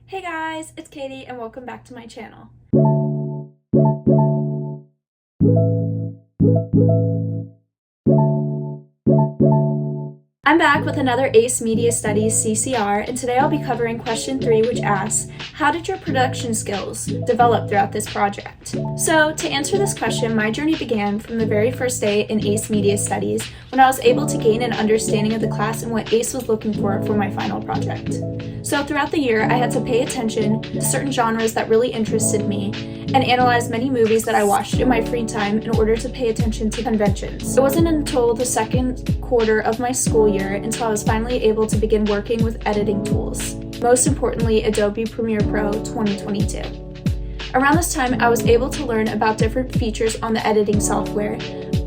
Hey guys, it's Katie and welcome back to my channel. I'm back with another AICE Media Studies CCR, and today I'll be covering question 3, which asks, how did your production skills develop throughout this project? So, to answer this question, my journey began from the very first day in AICE Media Studies when I was able to gain an understanding of the class and what AICE was looking for my final project. So throughout the year, I had to pay attention to certain genres that really interested me and analyze many movies that I watched in my free time in order to pay attention to conventions. It wasn't until the second quarter of my school year until I was finally able to begin working with editing tools, most importantly Adobe Premiere Pro 2022. Around this time, I was able to learn about different features on the editing software,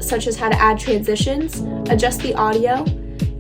such as how to add transitions, adjust the audio,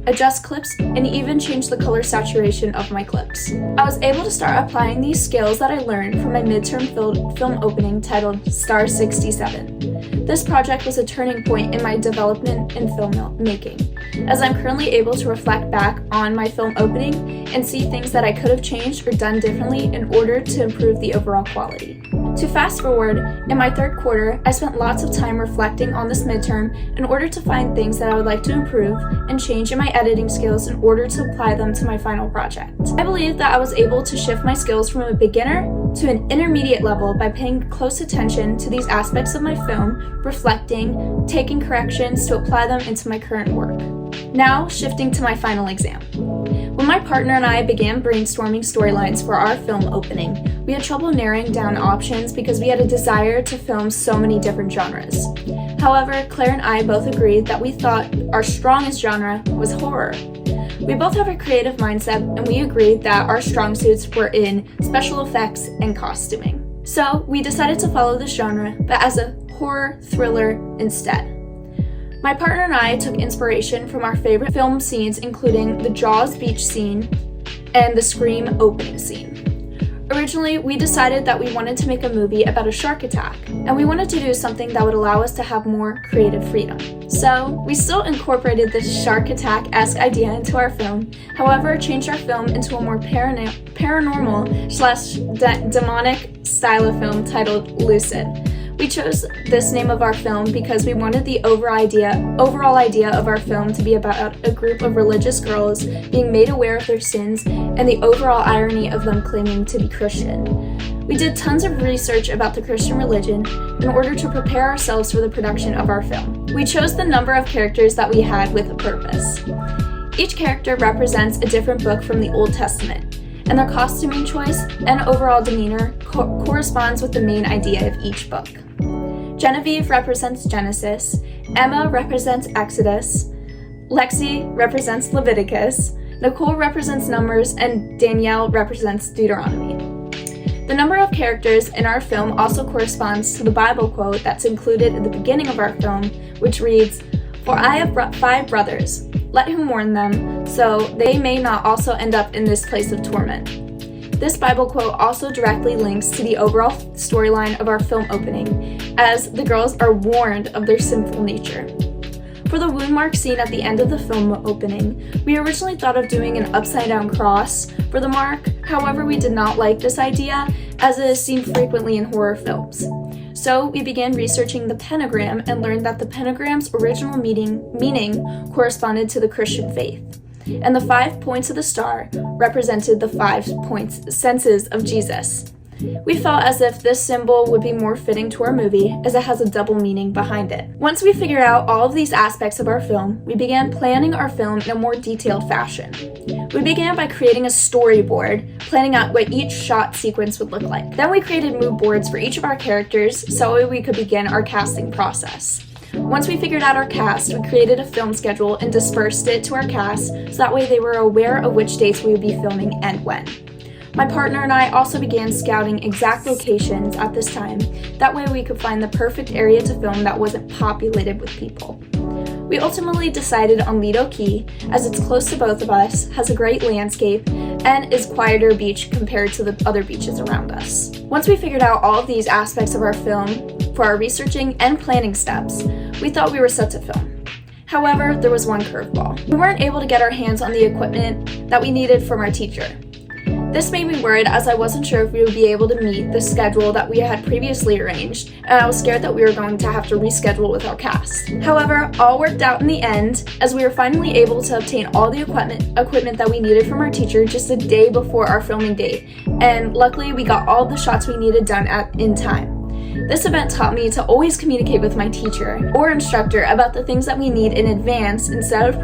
adjust clips, and even change the color saturation of my clips. I was able to start applying these skills that I learned from my midterm film opening titled Star 67. This project was a turning point in my development in filmmaking, as I'm currently able to reflect back on my film opening and see things that I could have changed or done differently in order to improve the overall quality. To fast forward, in my third quarter, I spent lots of time reflecting on this midterm in order to find things that I would like to improve and change in my editing skills in order to apply them to my final project. I believe that I was able to shift my skills from a beginner to an intermediate level by paying close attention to these aspects of my film, reflecting, taking corrections to apply them into my current work. Now, shifting to my final exam. When my partner and I began brainstorming storylines for our film opening, we had trouble narrowing down options because we had a desire to film so many different genres. However, Claire and I both agreed that we thought our strongest genre was horror. We both have a creative mindset, and we agreed that our strong suits were in special effects and costuming. So we decided to follow this genre, but as a horror thriller instead. My partner and I took inspiration from our favorite film scenes, including the Jaws beach scene and the Scream opening scene. Originally, we decided that we wanted to make a movie about a shark attack, and we wanted to do something that would allow us to have more creative freedom. So, we still incorporated the shark attack-esque idea into our film, however, changed our film into a more paranormal/demonic style of film titled Lucid. We chose this name of our film because we wanted the overall idea of our film to be about a group of religious girls being made aware of their sins and the overall irony of them claiming to be Christian. We did tons of research about the Christian religion in order to prepare ourselves for the production of our film. We chose the number of characters that we had with a purpose. Each character represents a different book from the Old Testament, and their costuming choice and overall demeanor corresponds with the main idea of each book. Genevieve represents Genesis, Emma represents Exodus, Lexi represents Leviticus, Nicole represents Numbers, and Danielle represents Deuteronomy. The number of characters in our film also corresponds to the Bible quote that's included at the beginning of our film, which reads, "For I have 5 brothers, let him warn them, so they may not also end up in this place of torment." This Bible quote also directly links to the overall storyline of our film opening, as the girls are warned of their sinful nature. For the wound mark scene at the end of the film opening, we originally thought of doing an upside-down cross for the mark, however we did not like this idea as it is seen frequently in horror films. So we began researching the pentagram and learned that the pentagram's original meaning corresponded to the Christian faith, and the 5 points of the star represented the 5 senses of Jesus. We felt as if this symbol would be more fitting to our movie, as it has a double meaning behind it. Once we figured out all of these aspects of our film, we began planning our film in a more detailed fashion. We began by creating a storyboard, planning out what each shot sequence would look like. Then we created mood boards for each of our characters so we could begin our casting process. Once we figured out our cast, we created a film schedule and dispersed it to our cast so that way they were aware of which dates we would be filming and when. My partner and I also began scouting exact locations at this time, that way we could find the perfect area to film that wasn't populated with people. We ultimately decided on Lido Key, as it's close to both of us, has a great landscape, and is quieter beach compared to the other beaches around us. Once we figured out all of these aspects of our film for our researching and planning steps, we thought we were set to film. However, there was one curveball. We weren't able to get our hands on the equipment that we needed from our teacher. This made me worried as I wasn't sure if we would be able to meet the schedule that we had previously arranged, and I was scared that we were going to have to reschedule with our cast. However, all worked out in the end, as we were finally able to obtain all the equipment that we needed from our teacher just a day before our filming date, and luckily we got all the shots we needed done in time. This event taught me to always communicate with my teacher or instructor about the things that we need in advance instead of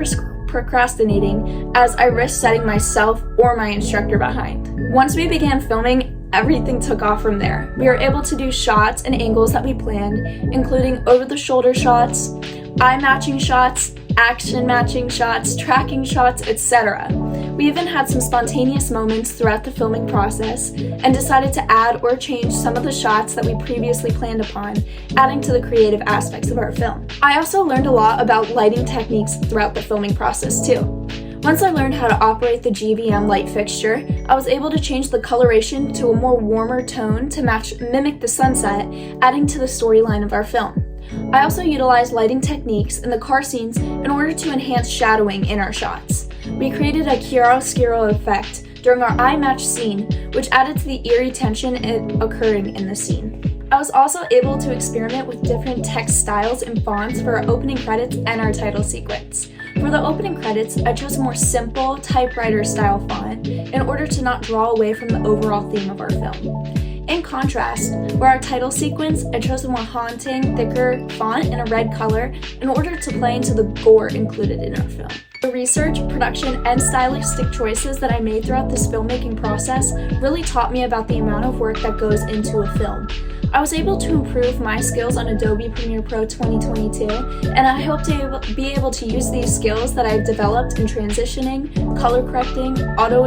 procrastinating, as I risked setting myself or my instructor behind. Once we began filming, everything took off from there. We were able to do shots and angles that we planned, including over-the-shoulder shots, eye-matching shots, action-matching shots, tracking shots, etc. We even had some spontaneous moments throughout the filming process and decided to add or change some of the shots that we previously planned upon, adding to the creative aspects of our film. I also learned a lot about lighting techniques throughout the filming process too. Once I learned how to operate the GVM light fixture, I was able to change the coloration to a more warmer tone to mimic the sunset, adding to the storyline of our film. I also utilized lighting techniques in the car scenes in order to enhance shadowing in our shots. We created a chiaroscuro effect during our eye match scene, which added to the eerie tension occurring in the scene. I was also able to experiment with different text styles and fonts for our opening credits and our title sequence. For the opening credits, I chose a more simple typewriter-style font in order to not draw away from the overall theme of our film. In contrast, for our title sequence, I chose a more haunting, thicker font in a red color in order to play into the gore included in our film. The research, production, and stylistic choices that I made throughout this filmmaking process really taught me about the amount of work that goes into a film. I was able to improve my skills on Adobe Premiere Pro 2022, and I hope to be able to use these skills that I've developed in transitioning, color correcting, audio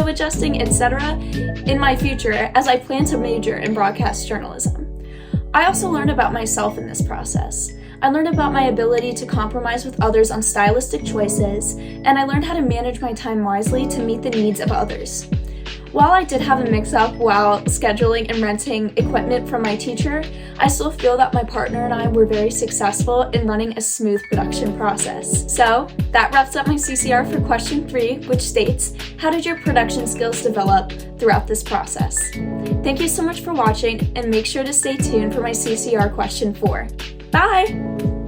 adjusting, etc. in my future as I plan to major in broadcast journalism. I also learned about myself in this process. I learned about my ability to compromise with others on stylistic choices, and I learned how to manage my time wisely to meet the needs of others. While I did have a mix-up while scheduling and renting equipment from my teacher, I still feel that my partner and I were very successful in running a smooth production process. So, that wraps up my CCR for question 3, which states, how did your production skills develop throughout this process? Thank you so much for watching, and make sure to stay tuned for my CCR question 4. Bye!